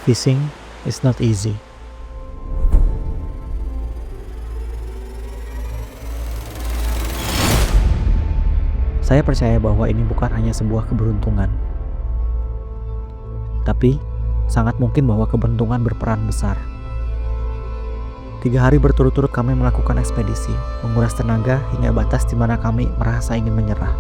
Fishing is not easy. Saya percaya bahwa ini bukan hanya sebuah keberuntungan, tapi sangat mungkin bahwa keberuntungan berperan besar. 3 hari berturut-turut kami melakukan ekspedisi, menguras tenaga hingga batas di mana kami merasa ingin menyerah.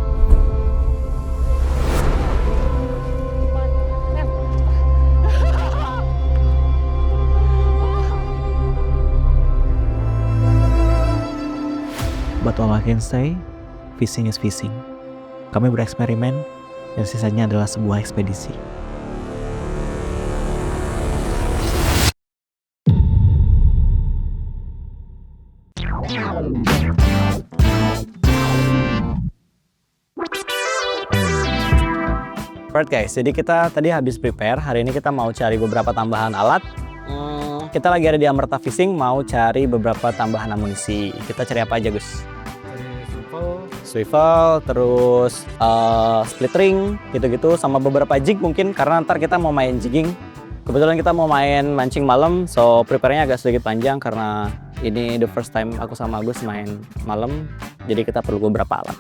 But all I can say, fishing is fishing. Kami bereksperimen, dan sisanya adalah sebuah ekspedisi. Alright guys, jadi kita tadi habis prepare. Hari ini kita mau cari beberapa tambahan alat. Kita lagi ada di Amerta Fishing, mau cari beberapa tambahan amunisi. Kita cari apa aja, Gus? Swivel, terus split ring, gitu-gitu, sama beberapa jig mungkin, karena ntar kita mau main jigging. Kebetulan kita mau main mancing malam, so prepare-nya agak sedikit panjang karena ini the first time aku sama Agus main malam, jadi kita perlu beberapa alat.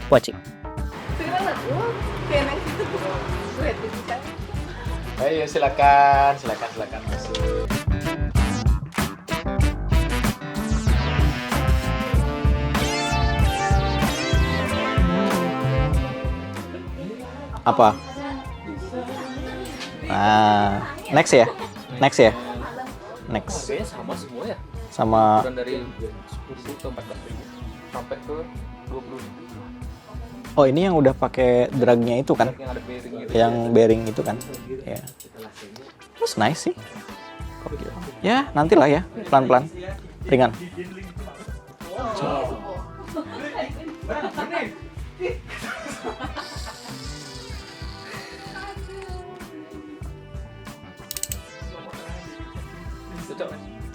Watching. Ayo silakan masuk. Apa? Nah, next ya? Next. Harganya sama semua ya? Sama. Bukan dari 10 ke 14 sampai ke 20. Oh, ini yang udah pakai dragnya itu kan? Yang ada bearing gitu. Yang bearing itu kan? Ya. Terus nice sih. Ya, nantilah ya, pelan-pelan, ringan.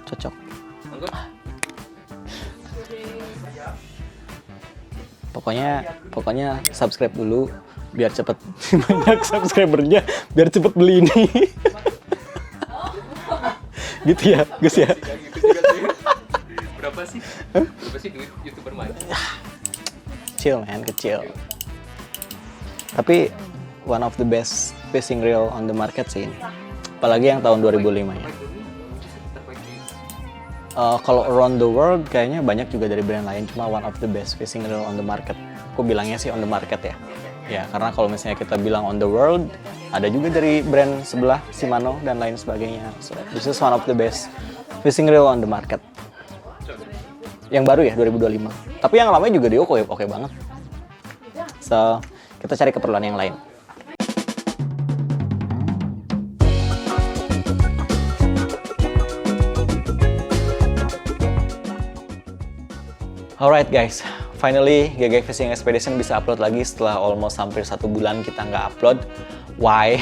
Cocok. Pokoknya subscribe dulu biar cepet banyak subscribernya, biar cepet beli ini. Gitu ya, Gus ya. Berapa sih duit YouTuber main? Kecil man, kecil. Tapi one of the best fishing reel on the market sih ini. Apalagi yang tahun 2005 ya. Kalau around the world kayaknya banyak juga dari brand lain, cuma one of the best fishing reel on the market. Aku bilangnya sih on the market ya. Ya, karena kalau misalnya kita bilang on the world, ada juga dari brand sebelah, Shimano dan lain sebagainya. So, this is one of the best fishing reel on the market. Yang baru ya, 2025. Tapi yang lamanya juga di oke banget. So, kita cari keperluan yang lain. Alright guys, finally GG Fishing Expedition bisa upload lagi setelah almost hampir 1 bulan kita nggak upload. Why?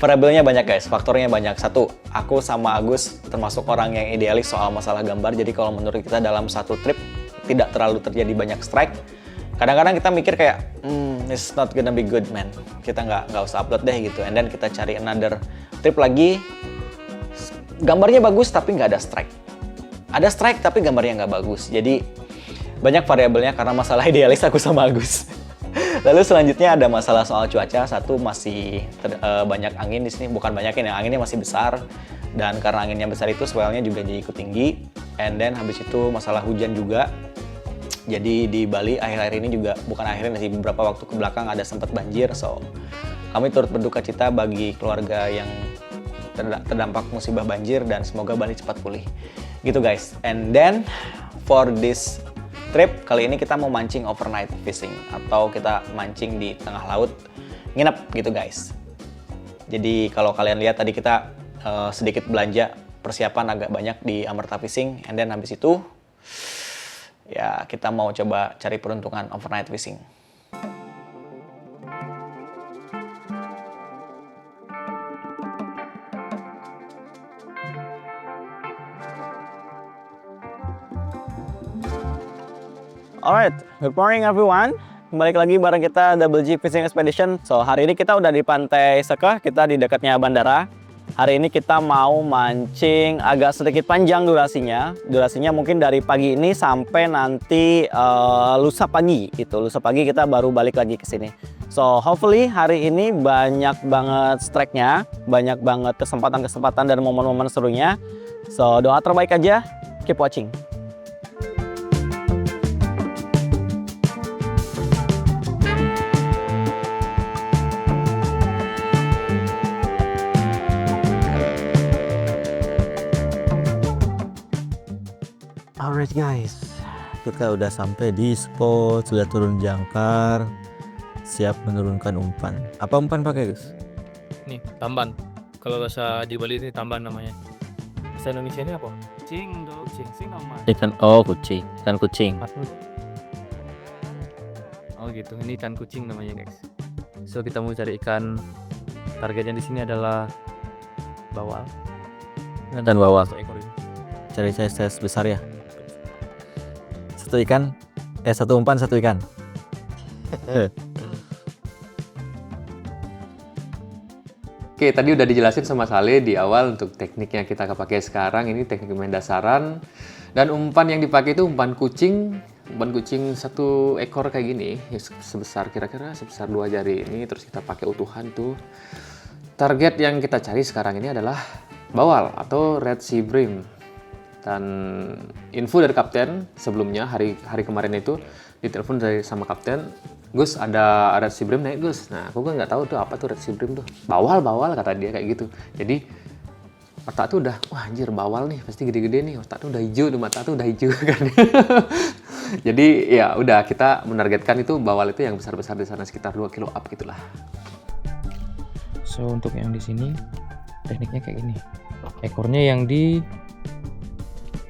Variabelnya banyak guys, faktornya banyak. Satu, aku sama Agus termasuk orang yang idealis soal masalah gambar. Jadi kalau menurut kita dalam satu trip tidak terlalu terjadi banyak strike. Kadang-kadang kita mikir kayak, it's not gonna be good man. Kita nggak usah upload deh gitu. And then kita cari another trip lagi, gambarnya bagus tapi nggak ada strike. Ada strike tapi gambarnya nggak bagus. Jadi banyak variabelnya karena masalah idealis aku sama Agus. Lalu selanjutnya ada masalah soal cuaca. Satu, masih banyak angin di sini. Bukan banyak ini, anginnya masih besar. Dan karena anginnya besar itu swellnya juga jadi ikut tinggi. And then habis itu masalah hujan juga. Jadi di Bali akhir-akhir ini juga, bukan akhirnya sih, beberapa waktu ke belakang ada sempat banjir. So kami turut berduka cita bagi keluarga yang terdampak musibah banjir dan semoga Bali cepat pulih. Gitu guys. And then for this trip kali ini kita mau mancing overnight fishing atau kita mancing di tengah laut nginep gitu guys. Jadi kalau kalian lihat tadi kita sedikit belanja persiapan agak banyak di Amerta Fishing, and then habis itu ya kita mau coba cari peruntungan overnight fishing. Alright, good morning everyone. Balik lagi bareng kita Double G Fishing Expedition. So hari ini kita udah di Pantai Sekeh, kita di dekatnya bandara. Hari ini kita mau mancing agak sedikit panjang durasinya. Durasinya mungkin dari pagi ini sampai nanti lusa pagi gitu. Lusa pagi kita baru balik lagi ke sini. So hopefully hari ini banyak banget strike-nya, banyak banget kesempatan-kesempatan dan momen-momen serunya. So doa terbaik aja, keep watching. Alright guys, kita udah sampai di spot, sudah turun jangkar, siap menurunkan umpan. Apa umpan pakai Gus? Nih, tamban. Kalau bahasa di Bali ini tamban namanya. Bahasa Indonesia ini apa? Kucing, kucing nama. Ikan kucing. Oh gitu, ini ikan kucing namanya guys. So kita mau cari ikan. Targetnya di sini adalah bawal. Dan bawah. Satu ekor ini. Cari size besar ya. Satu umpan satu ikan. Oke, tadi udah dijelasin sama Saleh di awal untuk teknik yang kita pakai sekarang. Ini teknik main dasaran. Dan umpan yang dipakai itu umpan kucing. Umpan kucing satu ekor kayak gini. Sebesar kira-kira sebesar 2 jari ini. Terus kita pakai utuhan tuh. Target yang kita cari sekarang ini adalah bawal atau red sea bream. Dan info dari kapten sebelumnya hari kemarin itu ditelepon sama kapten, Gus ada red sea bream naik Gus. Nah aku kan nggak tahu tuh apa tuh red sea bream tuh. Bawal kata dia kayak gitu. Jadi otak tuh udah wah anjir bawal nih pasti gede-gede nih. Otak tuh udah hijau, mata tuh udah hijau kan. Jadi ya udah kita menargetkan itu bawal itu yang besar-besar di sana sekitar 2 kilo up gitulah. So untuk yang di sini tekniknya kayak gini. Ekornya yang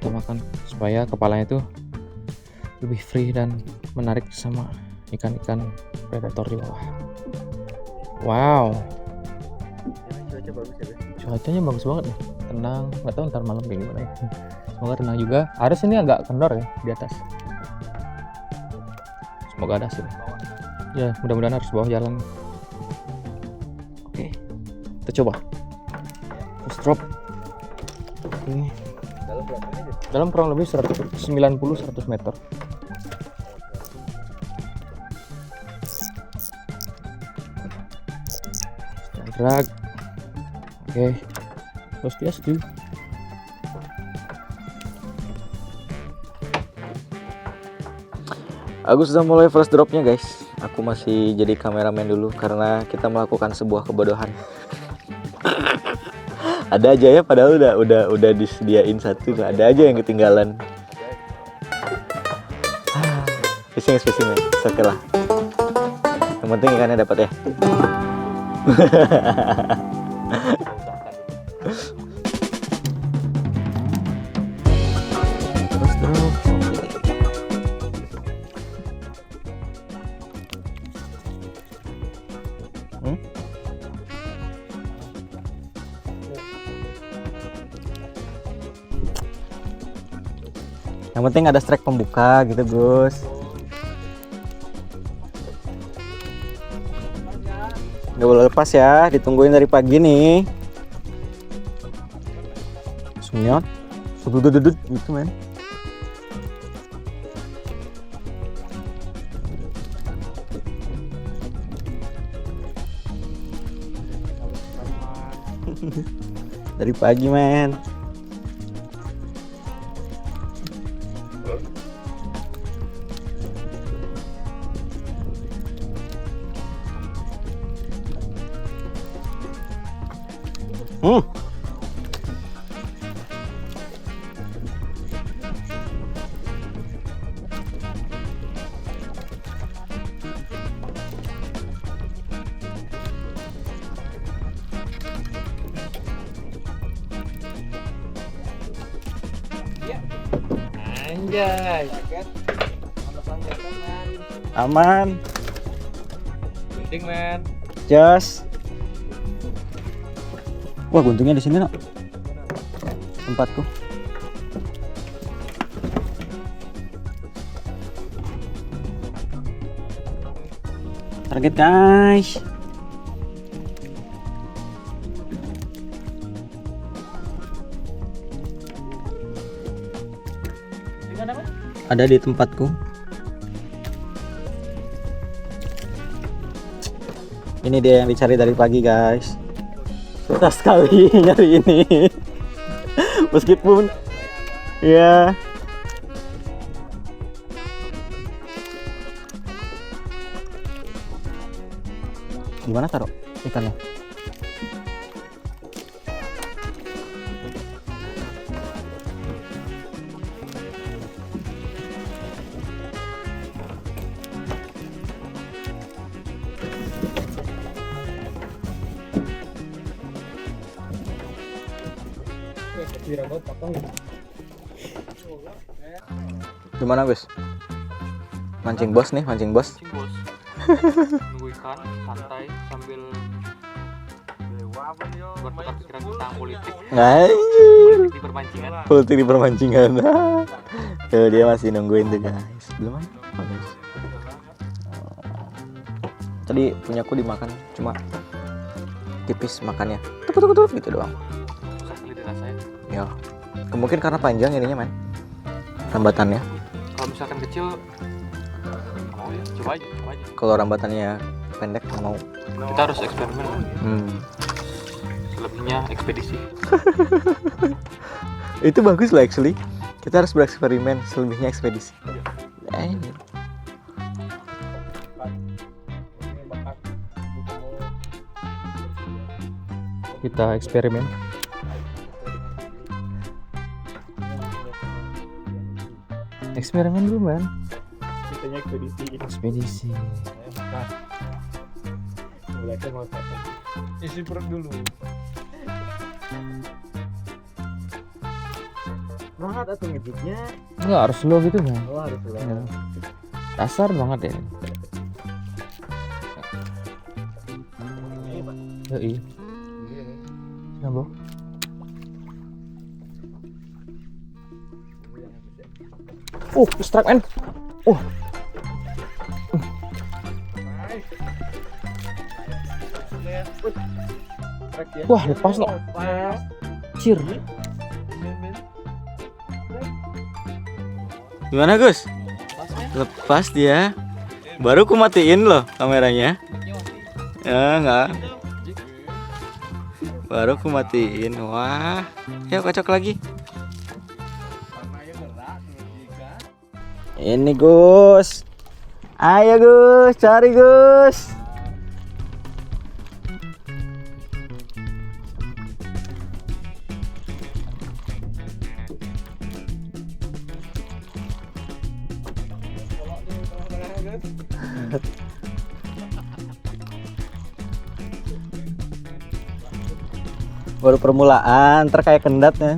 makan supaya kepalanya itu lebih free dan menarik sama ikan-ikan predator di bawah. Wow. Cuacanya bagus banget nih. Tenang. Nggak tahu ntar malam kayak gimana ya. Semoga tenang juga. Ares ini agak kendor ya di atas. Semoga ada hasil. Ya mudah-mudahan harus bawah jalan. Oke. Kita coba. Terus drop. Ini. Dalam kurang lebih 90-100 meter. Drag. Oke. Terus dia setuju. Agus sudah mulai first dropnya guys. Aku masih jadi kameramen dulu karena kita melakukan sebuah kebodohan. Ada aja ya padahal udah disediain satu, ada aja yang ketinggalan. Fishing oke lah. Yang penting ikannya dapat ya. Terus drop. Yang penting ada strike pembuka gitu Gus. Nggak boleh lepas ya, ditungguin dari pagi nih. Sunyot, sudut gitu men. Dari pagi men. Anjay. Aman. Gunting men. Jos. Wah, guntungnya di sini, Nak. Tempatku. Target, guys. ada di tempatku. Ini dia yang dicari dari pagi, guys. Susah sekali nyari ini. Meskipun ya gimana taruh ikannya? Gimana, Gus? Mancing bos nih, mancing bos. Bos. Nunggu ikan, santai sambil bertukar pikiran tentang politik. Politik di permancingan. Politik di permancingan. Tuh dia masih nungguin tuh, guys. Belum ada. Bagus. Tadi punyaku dimakan, cuma tipis makannya. Tuk gitu doang. Susah sekali dirasain. Ya. Mungkin karena panjang ininya, man. Rambatannya. Kalau misalkan kecil, nggak mau ya. Coba aja. Kalau rambatannya pendek nggak mau. Kita harus eksperimen. Selebihnya ekspedisi. Itu bagus lah actually. Kita harus bereksperimen, selebihnya ekspedisi. Kita eksperimen. Eksperimen dulu, man. Kitanya Ekspedisi. Mulai mau isi perut dulu. Banget atau ngejutnya? Enggak harus slow gitu, man. Oh, harus lah. Ya. Dasar banget ya. Yoi. Ya, Bro. Strike, man. Wah, lepas loh. Cir. Gimana, Gus? Lepas dia. Baru ku matiin loh kameranya. Ya, enggak. Baru ku matiin. Wah. Yuk kocok lagi. Ini, Gus. Ayo, Gus, cari, Gus. Baru permulaan, ntar kayak kendatnya.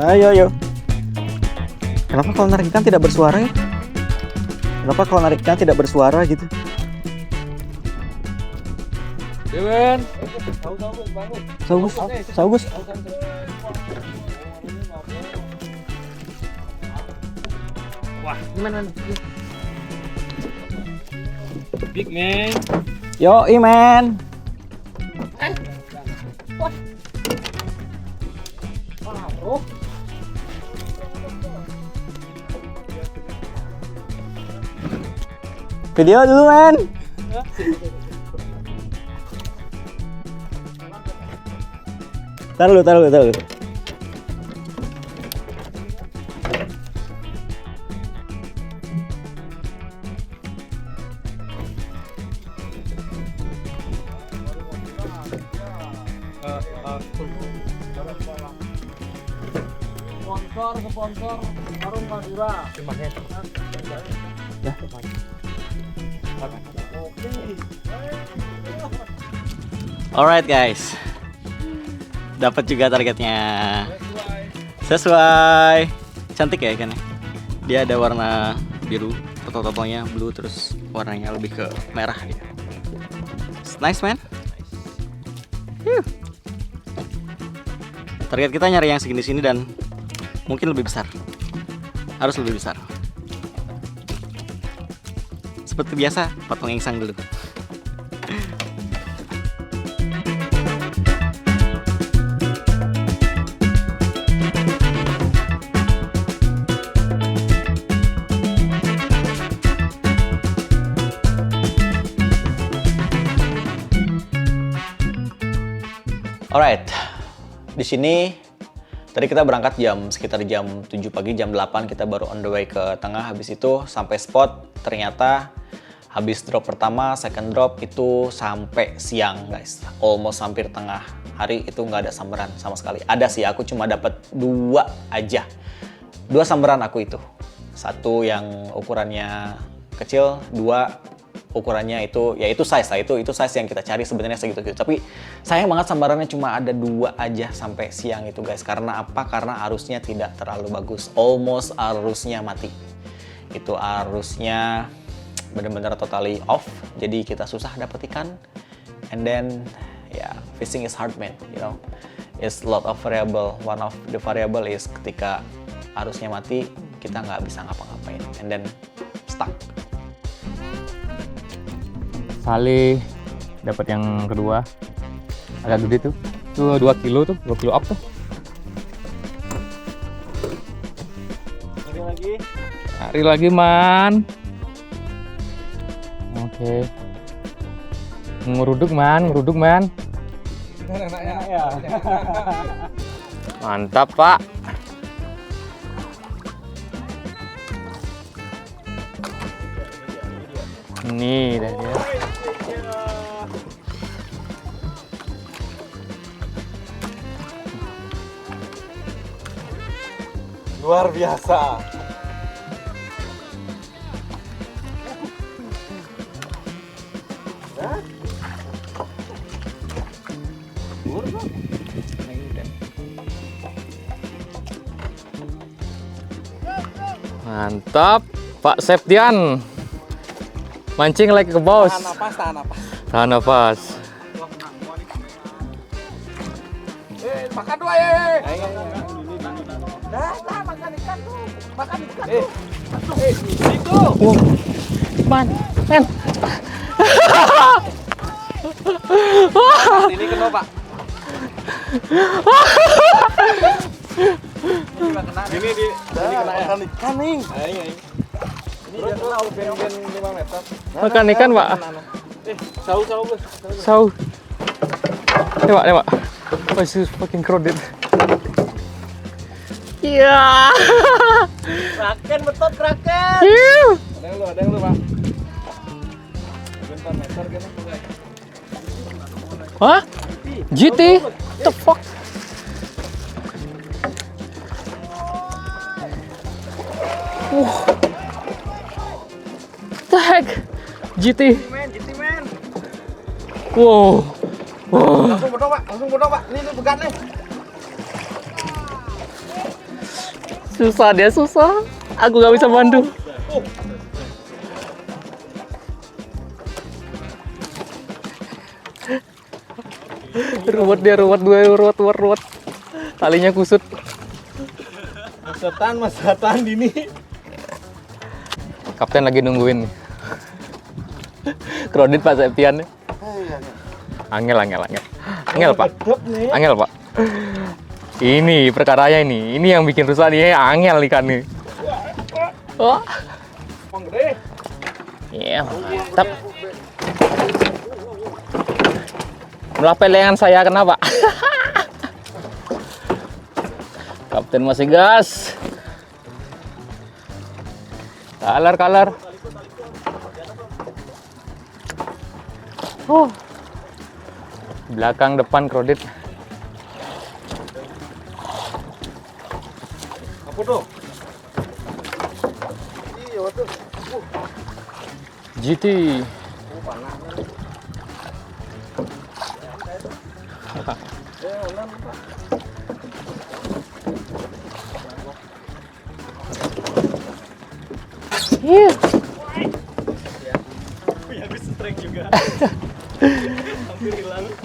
Ayo. Kenapa kalau narik ikan tidak bersuara ya? Kenapa kalau narik ikan tidak bersuara gitu? Dewen. Saugus. Wah, gimana? Big man. Yo, man. Video dulu, man. Taruh dulu. sponsor warung Madura. Alright guys, dapat juga targetnya. Sesuai. Cantik ya ikannya. Dia ada warna biru, toto-totonya blue, terus warnanya lebih ke merah dia. It's nice man. Target kita nyari yang segini-sini dan mungkin lebih besar. Harus lebih besar. Seperti biasa, potong insang dulu. Alright, di sini tadi kita berangkat sekitar jam 7 pagi, jam 8 kita baru on the way ke tengah. Habis itu sampai spot, ternyata habis drop pertama, second drop itu sampai siang guys. Almost hampir tengah hari itu nggak ada sambaran sama sekali. Ada sih, aku cuma dapat 2 aja. 2 sambaran aku itu. 1 yang ukurannya kecil, 2 ukurannya itu, ya itu size lah, itu size yang kita cari sebenarnya segitu-gitu. Tapi sayang banget sambarannya cuma ada 2 aja sampai siang itu guys. Karena apa? Karena arusnya tidak terlalu bagus. Almost arusnya mati. Itu arusnya benar-benar totally off. Jadi kita susah dapet ikan. And then yeah, fishing is hard man, you know. It's a lot of variable. One of the variable is ketika arusnya mati, kita nggak bisa ngapa-ngapain. And then stuck. Sale dapat yang kedua, agak gede tuh 2 kilo 2 kilo up tuh. Lari lagi man. Oke. Ngeruduk man. Mantap pak. Ini dah dia. Luar biasa. Mantap, Pak Septian. Mancing like a boss. Tahan napas. Makan dua ya. Makan ikan tuh. Itu. Man. Ini kena pak. Ini kena makan ikan nih. Ini dia tahu ben 5 meter. Makan ikan, Pak. Sau. Tembak. Oh, this is fucking crowded. Iya. Kraken betot kraken. Ada yang lu, Pak. Bentar meter gitu. Hah? GT? The fuck? The heck? GT? GT man. Wow. Langsung bodoh, Pak. Ini begat nih. Susah. Aku gak bisa bantu. Ruwet. Talinya kusut. Masatan dini. Kapten lagi nungguin nih. Kredit Pak Septian. Angel Pak. Angel Pak. Ini perkaranya ini yang bikin rusak nih, angel ikan nih. Oh. Iya, mantap. Melapel lengan saya kenapa? Kapten masih gas. Kalar. Belakang depan kredit. GT.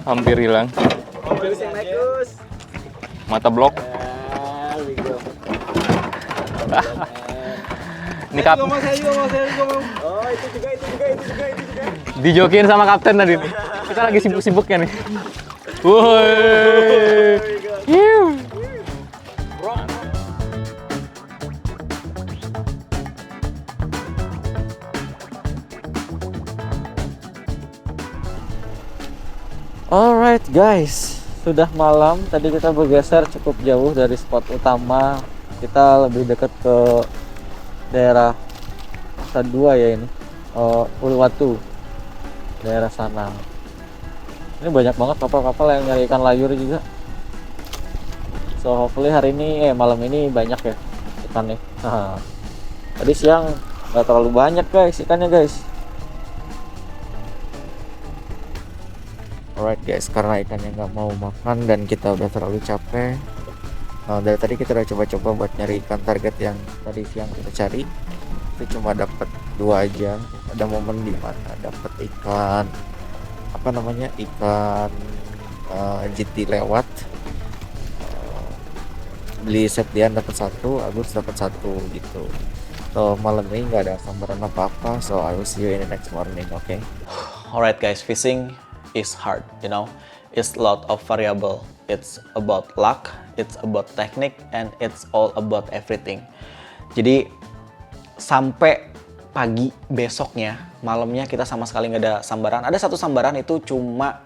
Hampir hilang. Mata blok. Ini kap. Dijokin sama kapten tadi. Kita lagi sibuk-sibuknya nih. Woi. Alright guys, sudah malam. Tadi kita bergeser cukup jauh dari spot utama. Kita lebih dekat ke daerah Nusa Dua ya ini, Uluwatu, daerah sana. Ini banyak banget kapal-kapal yang nyari ikan layur juga. So hopefully hari ini, malam ini banyak ya ikannya. Tadi siang nggak terlalu banyak guys ikannya guys. Alright guys, karena ikannya nggak mau makan dan kita udah terlalu capek. Dari tadi kita udah coba-coba buat nyari ikan target yang tadi siang kita cari. Itu cuma dapat 2 aja. Ada momen di mana dapat ikan apa namanya ikan GT lewat. Beli Septian dapat 1, Agus dapat 1 gitu. So malam ini nggak ada sambaran apa-apa. So I will see you in the next morning, okay? Alright guys, fishing is hard, you know. It's a lot of variable. It's about luck, it's about technique, and it's all about everything. Jadi sampai pagi besoknya, malamnya kita sama sekali nggak ada sambaran. Ada satu sambaran itu cuma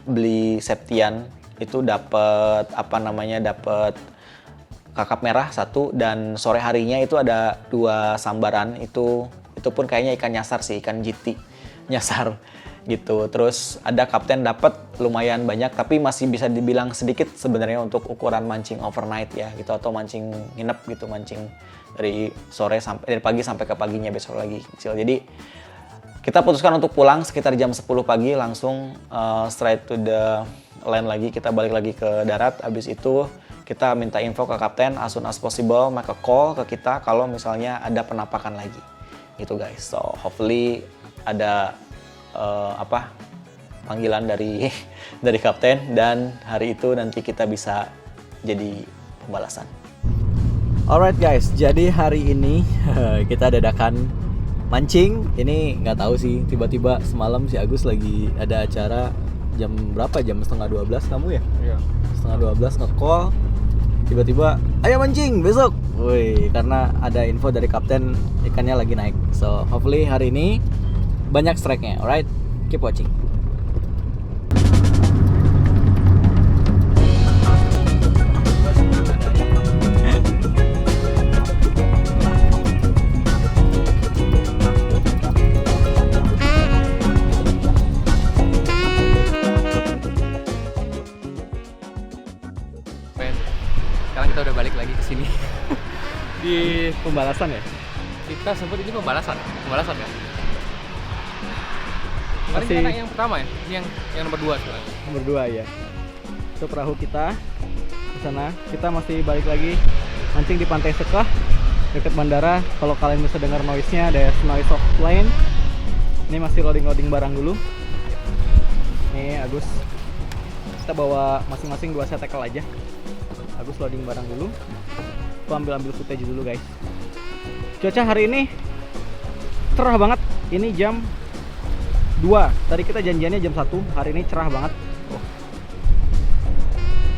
beli Septian itu dapat dapat kakap merah 1, dan sore harinya itu ada 2 sambaran. Itu pun kayaknya ikan nyasar sih, ikan GT nyasar gitu. Terus ada kapten dapat lumayan banyak, tapi masih bisa dibilang sedikit sebenarnya untuk ukuran mancing overnight ya gitu, atau mancing nginep gitu, mancing dari pagi sampai ke paginya besok lagi kecil. Jadi kita putuskan untuk pulang sekitar jam 10 pagi, langsung straight to the land lagi. Kita balik lagi ke darat. Habis itu kita minta info ke kapten as soon as possible, make a call ke kita kalau misalnya ada penampakan lagi gitu guys. So hopefully ada panggilan dari kapten, dan hari itu nanti kita bisa jadi pembalasan. Alright guys, jadi hari ini kita dadakan mancing. Ini nggak tahu sih, tiba-tiba semalam si Agus lagi ada acara jam berapa? Jam 11:30 kamu ya? Iya. 11:30 nge-call. Tiba-tiba, ayo mancing besok. Woi, karena ada info dari kapten ikannya lagi naik. So hopefully hari ini banyak strike-nya, alright? Keep watching. Sekarang kita udah balik lagi ke sini. Di pembalasan ya? Kita sebut ini pembalasan ya? Masih Ini yang pertama ya? Ini yang nomor 2 sekarang. nomor 2 ya. Itu perahu kita di sana. Kita masih balik lagi mancing di Pantai Sekah dekat bandara. Kalau kalian bisa dengar noise-nya, ada noise of plane. Ini masih loading barang dulu. Nih Agus, kita bawa masing-masing 2 set tackle aja. Agus loading barang dulu. Aku ambil footage dulu guys. Cuaca hari ini cerah banget. Ini jam 2. Tadi kita janjiannya jam 1. Hari ini cerah banget.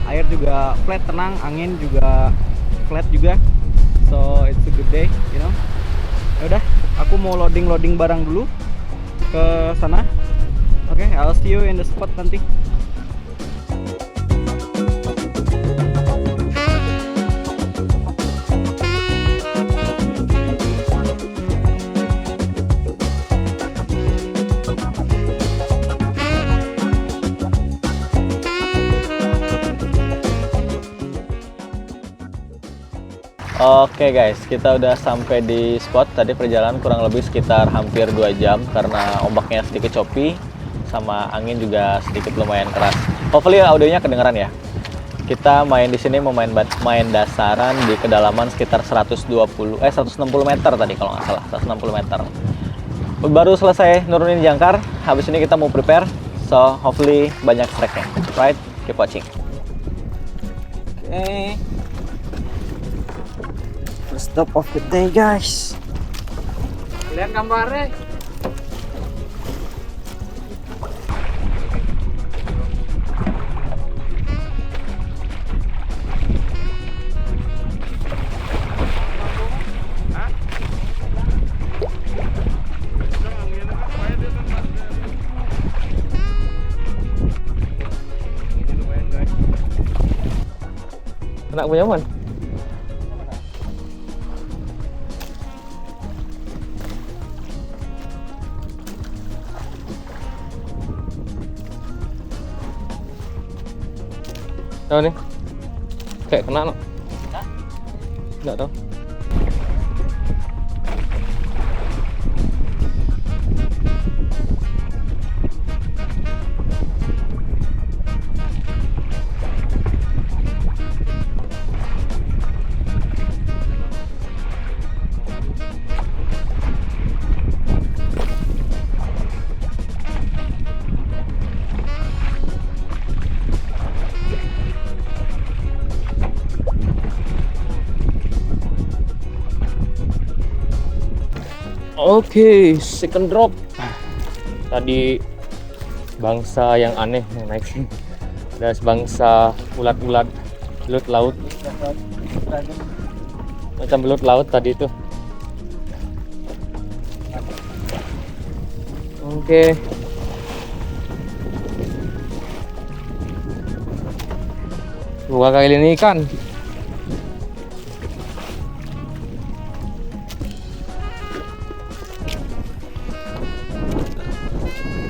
Air juga flat, tenang. Angin juga flat juga. So it's a good day, you know. Ya udah, aku mau loading barang dulu ke sana. Oke, I'll see you in the spot nanti. Oke guys, kita udah sampai di spot. Tadi perjalanan kurang lebih sekitar hampir 2 jam karena ombaknya sedikit choppy sama angin juga sedikit lumayan keras. Hopefully audionya kedengeran ya. Kita main di sini mau main dasaran di kedalaman sekitar 160 meter tadi kalau nggak salah, 160 meter. Baru selesai nurunin jangkar, habis ini kita mau prepare. So hopefully banyak strike-nya. Right? Keep watching. Okay. First stop of the day, guys. Lihat gambarnya. Anak punya man. Tahu nih? Kayak kena no? Enggak tahu. Oke, second drop. Tadi bangsa yang aneh yang naik. Ada bangsa ulat-ulat belut laut. Macam belut laut tadi itu. Oke. Dua kali ini ikan.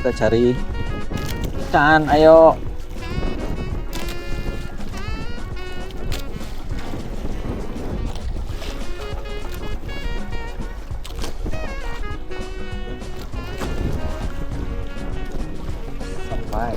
Kita cari ikan, ayo. Sampai.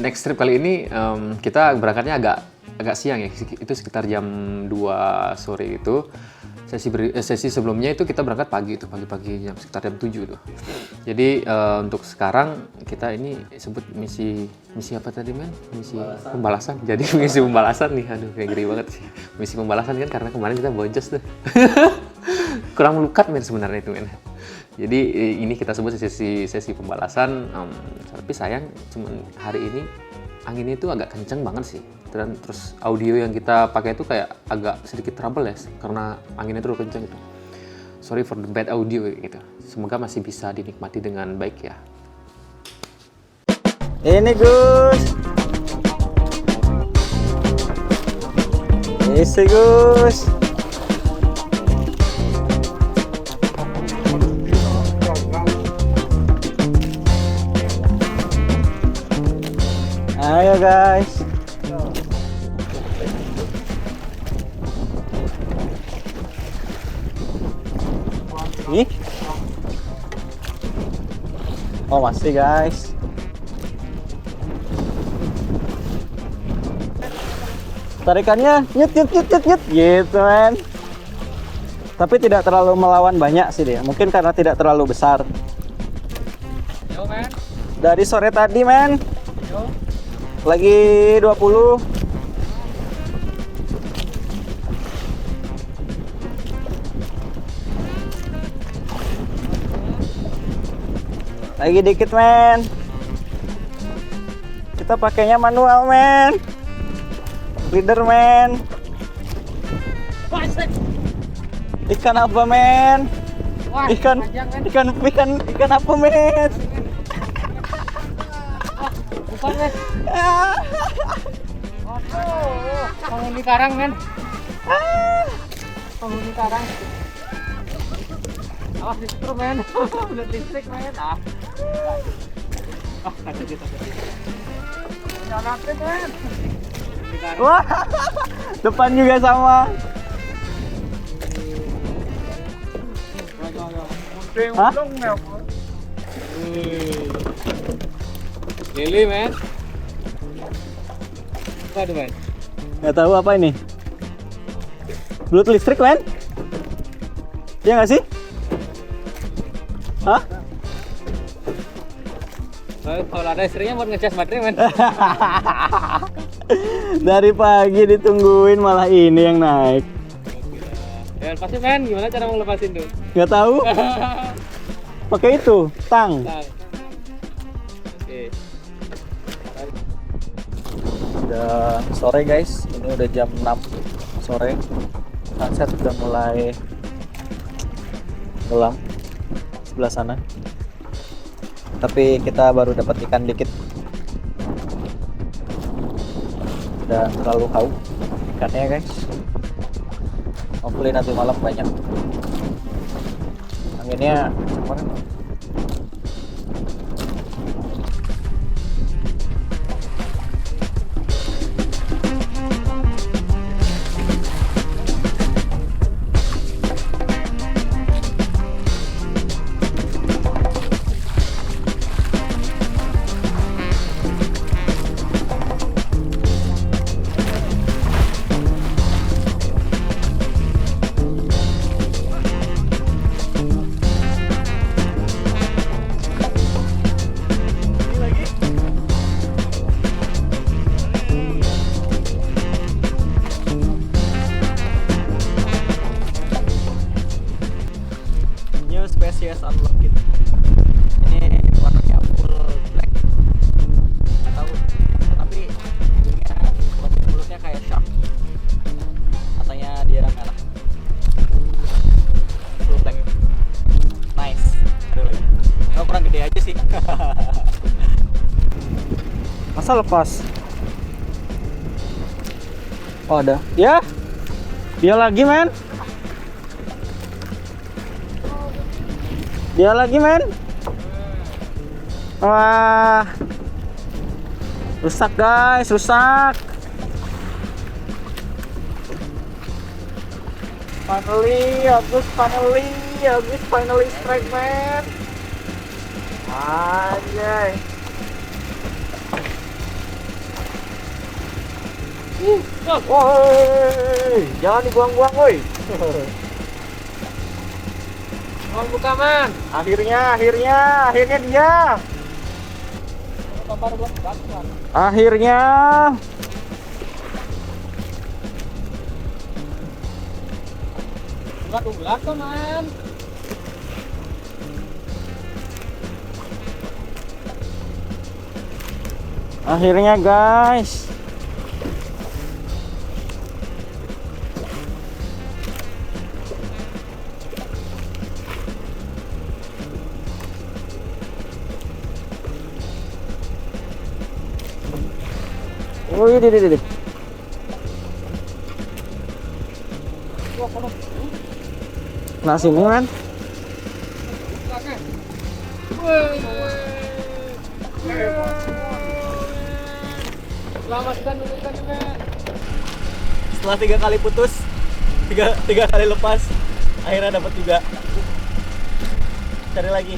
Next trip kali ini kita berangkatnya agak siang ya, itu sekitar jam 2 sore itu. Sesi sebelumnya itu kita berangkat pagi itu, pagi-pagi sekitar jam 7 itu. Jadi untuk sekarang kita ini sebut misi apa tadi men? Misi pembalasan. Jadi misi pembalasan nih, aduh kayak geri banget sih. Misi pembalasan kan karena kemarin kita boncos tuh. Kurang melukat men sebenarnya itu men. Jadi ini kita sebut sesi pembalasan, tapi sayang cuman hari ini anginnya itu agak kenceng banget sih. Dan terus audio yang kita pakai itu kayak agak sedikit trouble ya, karena anginnya terlalu kenceng gitu. Sorry for the bad audio gitu. Semoga masih bisa dinikmati dengan baik ya. Ini Gus. Isi Gus. Ayo guys. Nih. Oh masih guys. Tarikannya nyet gitu men. Tapi tidak terlalu melawan banyak sih dia. Mungkin karena tidak terlalu besar. Yo men. Dari sore tadi men. Yo. Lagi 20. Lagi dikit men. Kita pakainya manual men. Leader men. Ikan apa men? Ikan apa men? Bukan men. Penghuni karang, men. Penghuni karang. Awas disetrum, men. Udah listrik, men. Jangan men. Wah, depan juga sama. Hah? Lili, men. Apa tuh, men? Nggak tahu apa ini. Belut listrik, men? Iya nggak sih? Hah? Kalau ada istrinya buat ngecas baterai, men. Dari pagi ditungguin malah ini yang naik. Ya, lepasin, men. Gimana cara mau lepasin tuh? Nggak tahu. Pakai itu, tang. Oke. Udah sore guys, ini udah jam 6 sore. Sunset udah mulai gelap sebelah sana. Tapi kita baru dapat ikan dikit. Udah terlalu haus ikannya guys. Hopefully nanti malam banyak. Anginnya cuman new species unlocked. Ini warnanya full black. Nggak tahu, tapi mulutnya kayak shark. Katanya dia merah. Full black. Nice. Ada lagi. Oh, kurang gede aja sih. Masa lepas? Oh, ada. Ya. Dia lagi, men. Dia lagi, men. Wah. Rusak, guys, rusak. Finally, Agus finally strike, man. Anjay. Woi, jangan dibuang-buang, woi. Mau buka, man. Akhirnya dia. Akhirnya. Ulat tuh, man. Akhirnya, guys. Oh, ini. Nah, sini, man. Selamatkan dulu kan, man. Setelah 3 kali putus, tiga kali lepas, akhirnya dapat juga. Cari lagi.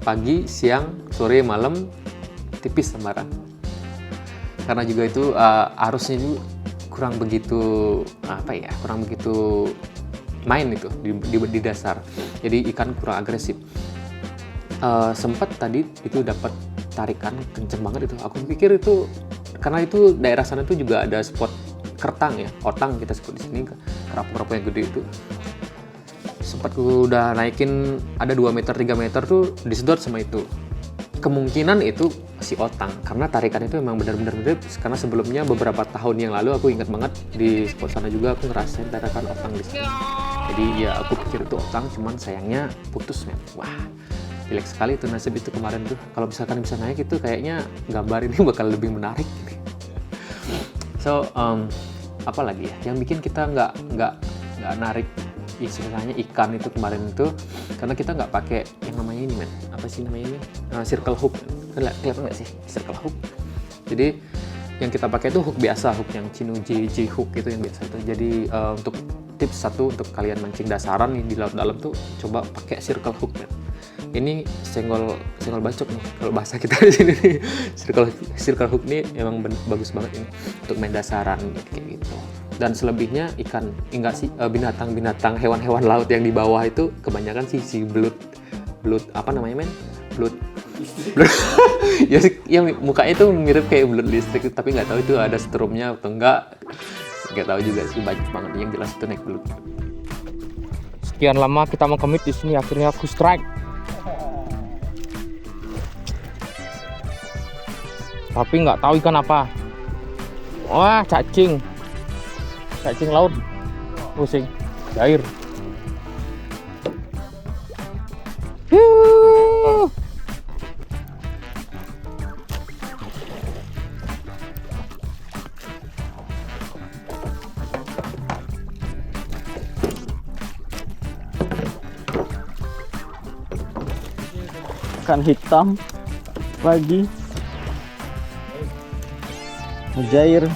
Pagi, siang, sore, malam tipis sambaran. Karena juga itu arusnya itu kurang begitu main itu di dasar. Jadi ikan kurang agresif. Sempat tadi itu dapat tarikan kenceng banget itu. Aku pikir itu karena itu daerah sana itu juga ada spot kertang ya, otang kita sebut di sini, kerapu-kerapu yang gede itu. Sempat aku udah naikin ada 2 meter 3 meter tuh disedot sama itu. Kemungkinan itu si otang karena tarikan itu memang benar-benar mirip, karena sebelumnya beberapa tahun yang lalu aku ingat banget di spot sana juga aku ngerasain tarikan otang di sini. Jadi ya aku pikir itu otang, cuman sayangnya putus, men. Wah, jelek sekali itu nasib itu kemarin tuh. Kalau misalkan bisa naik itu kayaknya gambar ini bakal lebih menarik. So apa lagi ya yang bikin kita nggak narik istilahnya ikan itu kemarin itu karena kita nggak pakai yang namanya ini men, apa sih namanya ini, circle hook. Kelihatan nggak sih circle hook? Jadi yang kita pakai itu hook biasa, hook yang Chinu JJ hook itu yang biasa itu. Jadi untuk tips satu untuk kalian mancing dasaran nih di laut dalam tuh coba pakai circle hook men. Ini senggol bacok nih kalau bahasa kita di sini nih. Circle hook nih emang bagus banget ini untuk main dasaran kayak gitu. Dan selebihnya ikan, enggak sih, binatang-binatang, hewan-hewan laut yang di bawah itu kebanyakan sih si belut apa namanya men? Belut. Ya mukanya itu mirip kayak belut listrik, tapi nggak tahu itu ada strumnya atau enggak. Nggak tahu juga sih, banyak banget yang jelas itu naik belut. Sekian lama kita mengkemit di sini, akhirnya aku strike. Tapi nggak tahu ikan apa. Wah, cacing laut, pusing, air. Ikan hitam lagi, mujair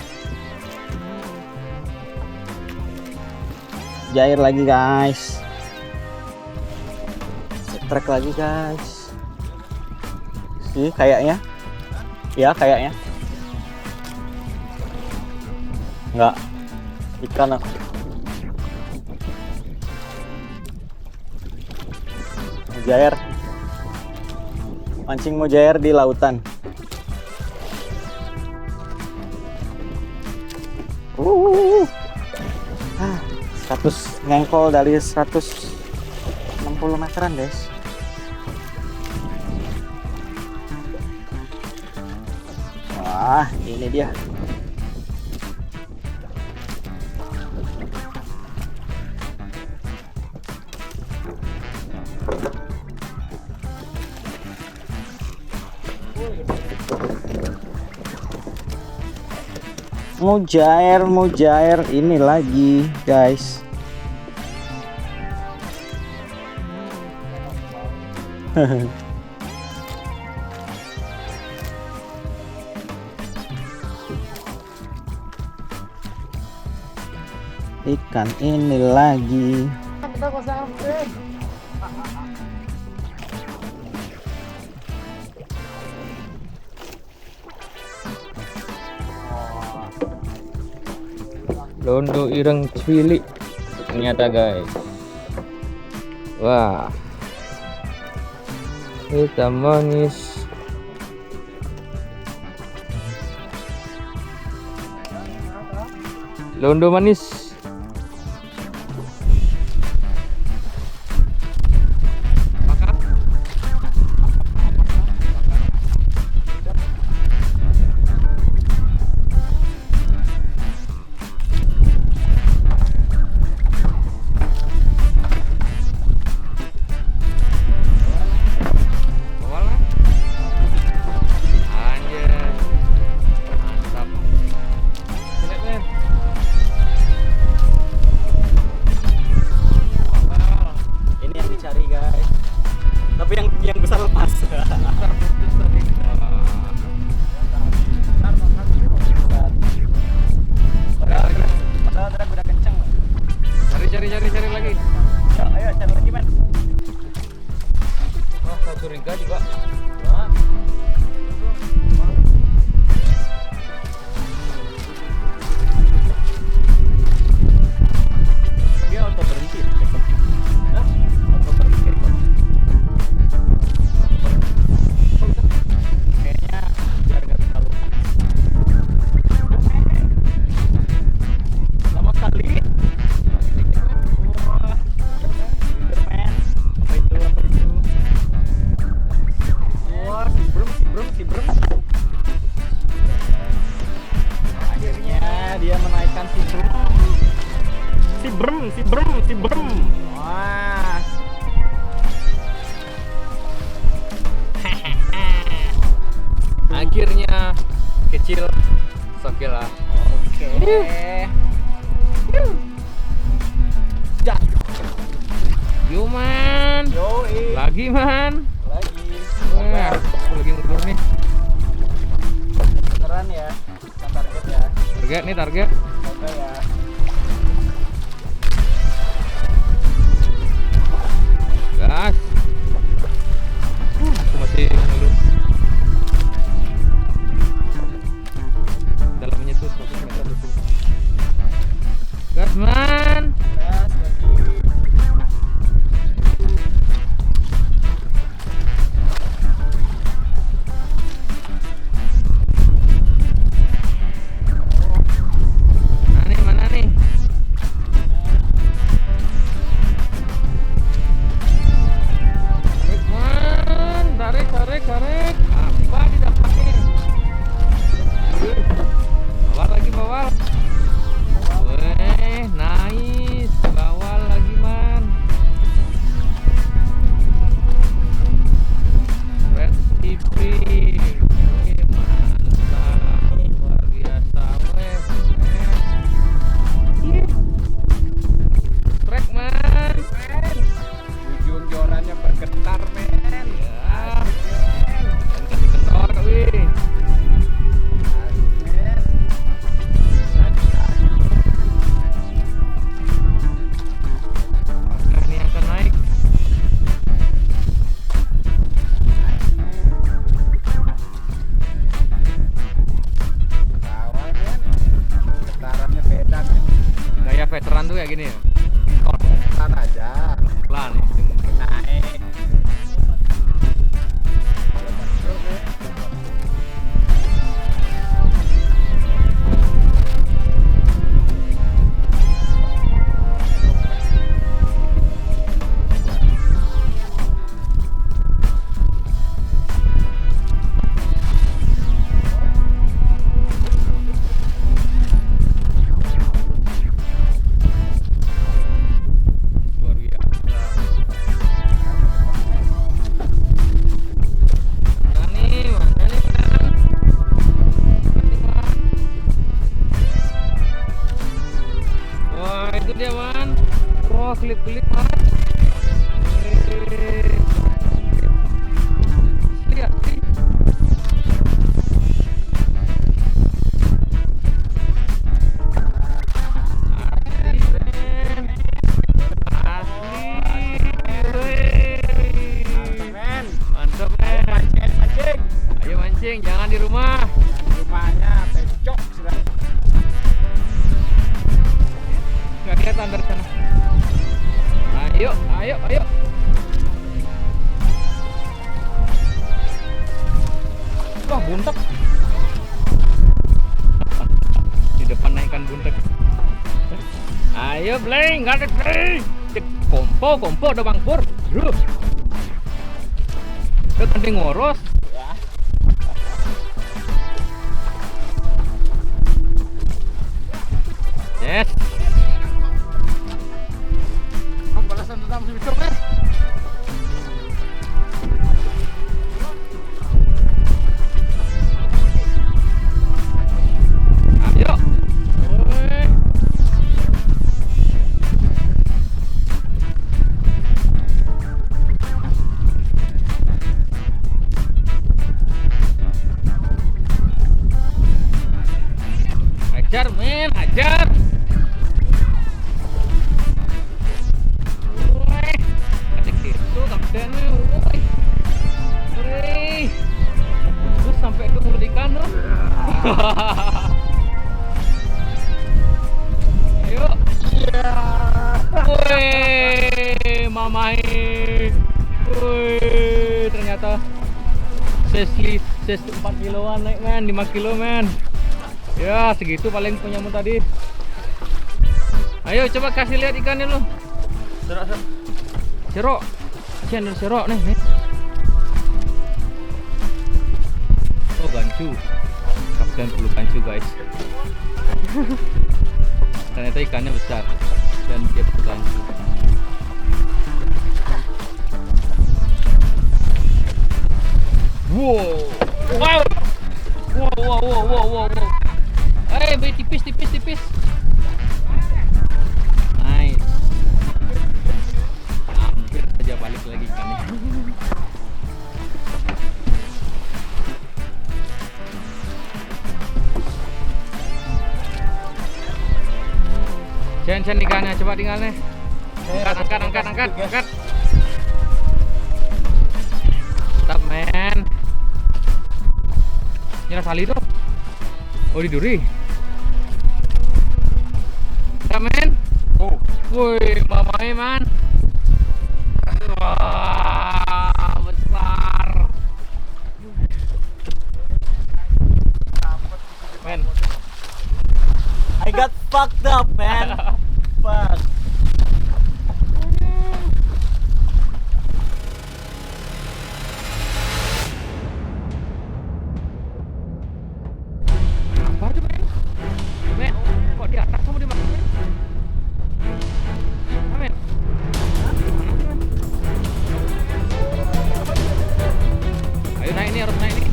lagi guys, trek lagi guys. Sih kayaknya nggak ikan aku. Mujair, mancing mujair di lautan. Status ngengkol dari 160 meteran guys. Wah, ini dia. Mujair ini lagi guys. Ikan ini lagi. Londo ireng cilik ternyata guys. Wah, hitam manis. Londo manis. Yang besar lepas. Padahal udah kenceng. Cari lagi. Ayo cari lagi men. Wah, saya curiga juga. Dia auto berhenti. Auto berhenti. Kayaknya biar nggak terlalu lama kali. Wah, Spiderman. Apa itu? Wah, si Brum. Akhirnya dia menaikkan si Brum. Wah. Akhirnya kecil, oke lah. Oke. Lagi man. Lagi. Wah, aku lagi ngudur nih. Beneran ya. Kita target ya. Target nih target. Oke ya. Gas. Aku masih ngudur. Dalamnya tuh 100 meter betul. Gas man. Gas lagi. Mana nih? Tarik man, tarik. Apa didapatnya? Bawal lagi bawal. Weh, nice. Bawal lagi man. Red TV. Weh, mantap. Luar biasa weh. Trek man. Ujung jorannya bergetar, men. Ya. Dan kasih kendor wih. Nah, ini akan naik. Awal, men. Getarannya beda, men. Gaya veteran tuh kayak gini ya. Pelan aja. Pelan nih. Naik. Luar biasa. Mana nih man? Wah, itu dia man. Wah, kelip-kelip man. Wih. Lihat sih. Asli, men. Asli. Wih. Men. Mantap, men. Mancing. Ayo mancing, jangan di rumah. Rumahnya becok sudah. Nggak kelihatan dari sana. Ayo. Wah, buntek. Di depan naikkan buntek. Ayo, Bleng, nggak ada Bleng. Kompo ada Bang Pur. Duh. Udah kan ngoros. Yes. Balasan tetap masih becok, men. Ayo. Woi. Ajar men, ajar. Woi. Adik itu kaptennya, woi. Woi. Terus sampai ke mulut ikan loh. Ayo. Woi, mamai. Woi, ternyata ses 4 kiloan naik men, 5 kilo men. Ya, segitu paling punyamu tadi. Ayo coba kasih lihat ikannya lu. Serok. Channel serok nih. Oh, gancu. Kapten perlu gancu, guys. Ternyata ikannya besar dan dia perlu gancu. Wow. Wow. Tipis. Nice. Hampir saja balik lagi ikannya. Cen ikannya, coba tinggalnya. Angkat. Stop, men. Nyerah sali tuh. Oh, di duri. Stop, men. Oh. Woi, mamai, man. Wah, besar. Men. I got fucked up, man. Fuck. Apa tuh, men? Men, kok di atas kamu di mana, men? Mana, men? Mana sih, men? Ayo naik nih, harus naik nih.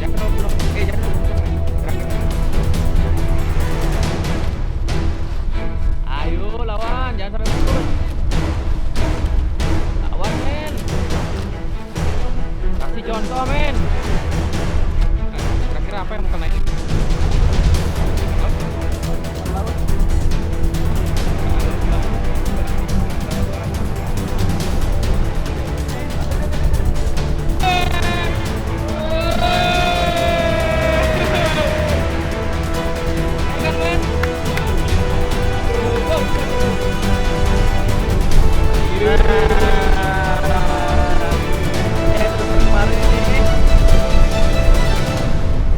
Jangan dulu. Jangan dulu. Gerak. Ayo lawan, jangan sampai putus. Lawan, men. Kasih contoh, men. Kira-kira apa yang mau kena ini?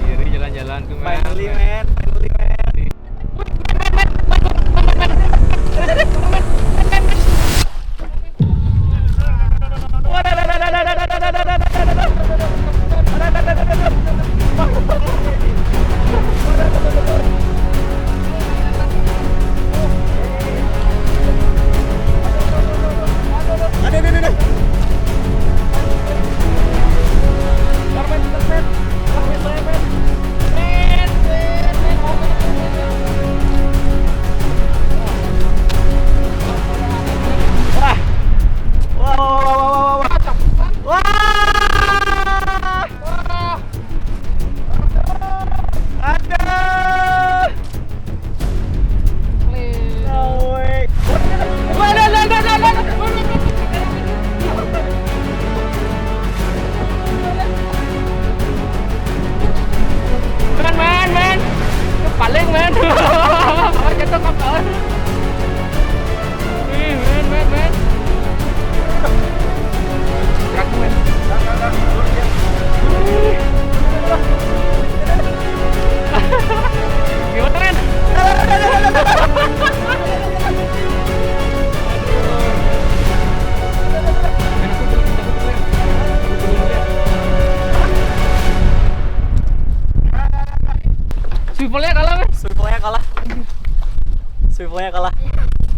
Kiri jalan-jalan tuh, men. Finally, man. Men. Paling, men. Jatuh kapal. Men. Gerak, men. Gimana, men? Swivelnya kalah, men. Swivelnya kalah.